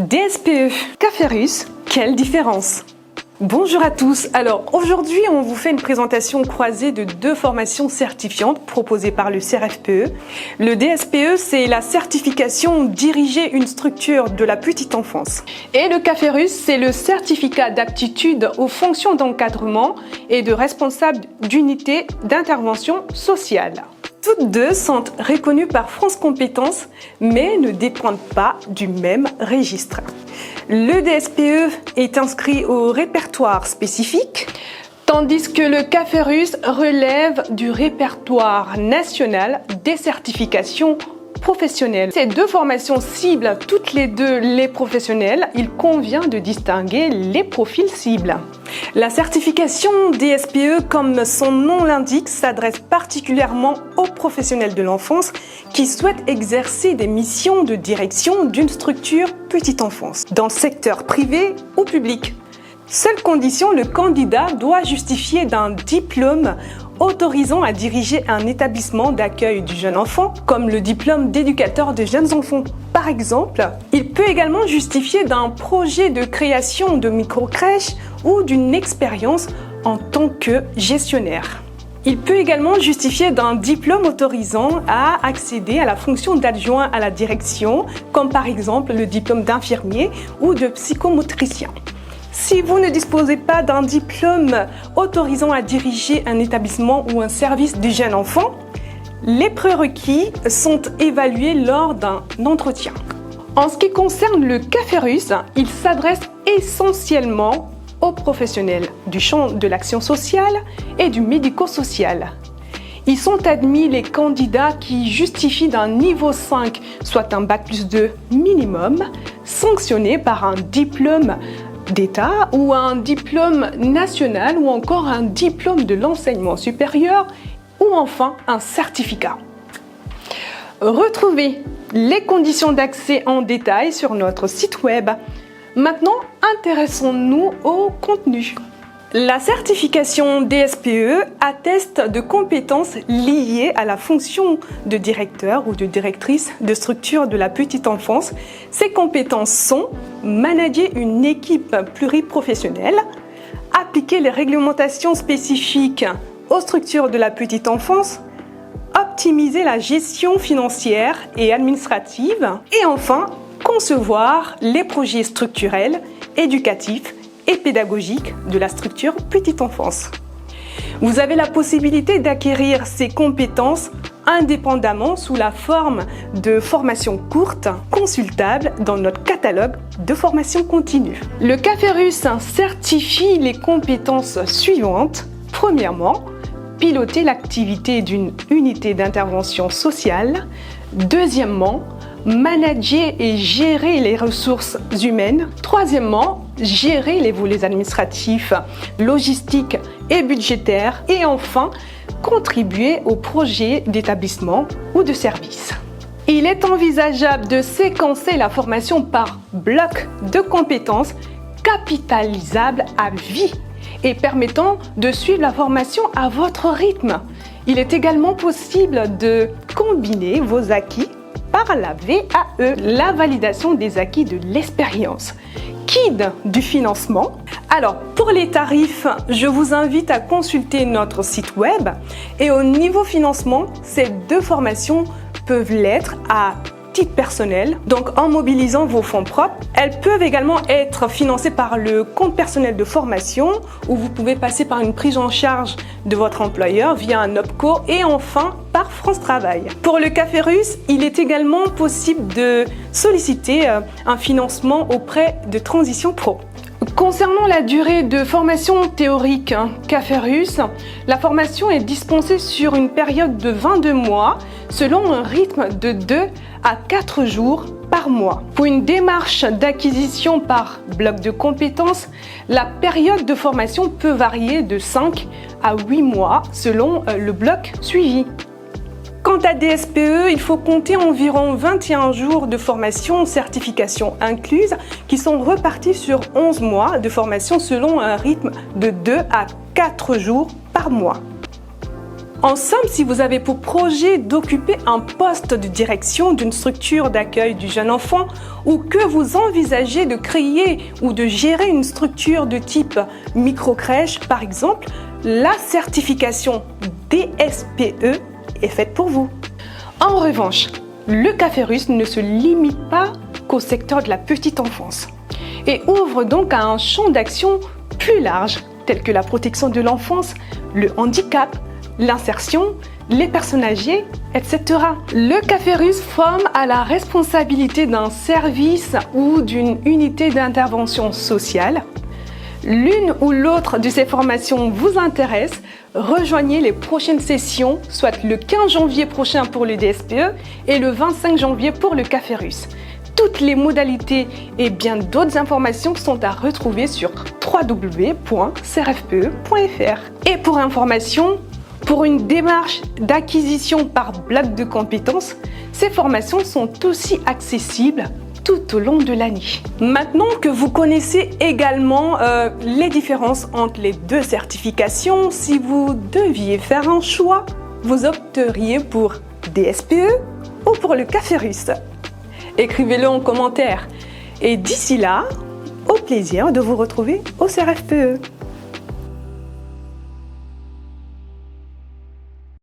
DSPE, Caférus, quelle différence? Bonjour à tous, alors aujourd'hui on vous fait une présentation croisée de deux formations certifiantes proposées par le CRFPE. Le DSPE, c'est la certification diriger une structure de la petite enfance. Et le Caférus, c'est le certificat d'aptitude aux fonctions d'encadrement et de responsable d'unité d'intervention sociale. Toutes deux sont reconnues par France Compétences, mais ne dépendent pas du même registre. Le DSPE est inscrit au répertoire spécifique, tandis que le Caférus relève du répertoire national des certifications professionnelles. Ces deux formations ciblent toutes les deux les professionnels. Il convient de distinguer les profils cibles. La certification DSPE, comme son nom l'indique, s'adresse particulièrement aux professionnels de l'enfance qui souhaitent exercer des missions de direction d'une structure petite enfance, dans le secteur privé ou public. Seule condition, le candidat doit justifier d'un diplôme autorisant à diriger un établissement d'accueil du jeune enfant, comme le diplôme d'éducateur de jeunes enfants. Par exemple, il peut également justifier d'un projet de création de micro-crèche ou d'une expérience en tant que gestionnaire. Il peut également justifier d'un diplôme autorisant à accéder à la fonction d'adjoint à la direction, comme par exemple le diplôme d'infirmier ou de psychomotricien. Si vous ne disposez pas d'un diplôme autorisant à diriger un établissement ou un service du jeune enfant, les prérequis sont évalués lors d'un entretien. En ce qui concerne le Caférus, il s'adresse essentiellement aux professionnels du champ de l'action sociale et du médico-social. Ils sont admis les candidats qui justifient d'un niveau 5, soit un bac+2 minimum, sanctionné par un diplôme d'État ou un diplôme national ou encore un diplôme de l'enseignement supérieur ou enfin un certificat. Retrouvez les conditions d'accès en détail sur notre site web. Maintenant, intéressons-nous au contenu. La certification DSPE atteste de compétences liées à la fonction de directeur ou de directrice de structure de la petite enfance. Ces compétences sont manager une équipe pluriprofessionnelle, appliquer les réglementations spécifiques aux structures de la petite enfance, optimiser la gestion financière et administrative et enfin concevoir les projets structurels, éducatifs et pédagogique de la structure petite enfance. Vous avez la possibilité d'acquérir ces compétences indépendamment sous la forme de formations courtes consultables dans notre catalogue de formation continue. Le Caférus certifie les compétences suivantes. Premièrement, piloter l'activité d'une unité d'intervention sociale. Deuxièmement, manager et gérer les ressources humaines. Troisièmement, gérer les volets administratifs, logistiques et budgétaires. Et enfin, contribuer au projet d'établissement ou de service. Il est envisageable de séquencer la formation par bloc de compétences capitalisables à vie et permettant de suivre la formation à votre rythme. Il est également possible de combiner vos acquis par la VAE, la validation des acquis de l'expérience. Guide du financement. Alors, pour les tarifs, je vous invite à consulter notre site web et au niveau financement, ces deux formations peuvent l'être à titre personnel, donc en mobilisant vos fonds propres. Elles peuvent également être financées par le compte personnel de formation où vous pouvez passer par une prise en charge de votre employeur via un OPCO et enfin par France Travail. Pour le Caférus, il est également possible de solliciter un financement auprès de Transition Pro. Concernant la durée de formation théorique Caférus, la formation est dispensée sur une période de 22 mois selon un rythme de 2 à 4 jours par mois. Pour une démarche d'acquisition par bloc de compétences, la période de formation peut varier de 5 à 8 mois selon le bloc suivi. Quant à DSPE, il faut compter environ 21 jours de formation, certification incluse, qui sont repartis sur 11 mois de formation selon un rythme de 2 à 4 jours par mois. En somme, si vous avez pour projet d'occuper un poste de direction d'une structure d'accueil du jeune enfant ou que vous envisagez de créer ou de gérer une structure de type microcrèche par exemple, la certification DSPE est faite pour vous. En revanche, le Caférus ne se limite pas qu'au secteur de la petite enfance et ouvre donc à un champ d'action plus large tel que la protection de l'enfance, le handicap, l'insertion, les personnes âgées, etc. Le Caférus forme à la responsabilité d'un service ou d'une unité d'intervention sociale. L'une ou l'autre de ces formations vous intéresse, rejoignez les prochaines sessions, soit le 15 janvier prochain pour le DSPE et le 25 janvier pour le Caférus. Toutes les modalités et bien d'autres informations sont à retrouver sur www.crfpe.fr. Et pour information, pour une démarche d'acquisition par bloc de compétences, ces formations sont aussi accessibles tout au long de l'année. Maintenant que vous connaissez également les différences entre les deux certifications, si vous deviez faire un choix, vous opteriez pour DSPE ou pour le Caférus? Écrivez-le en commentaire. Et d'ici là, au plaisir de vous retrouver au CRFPE.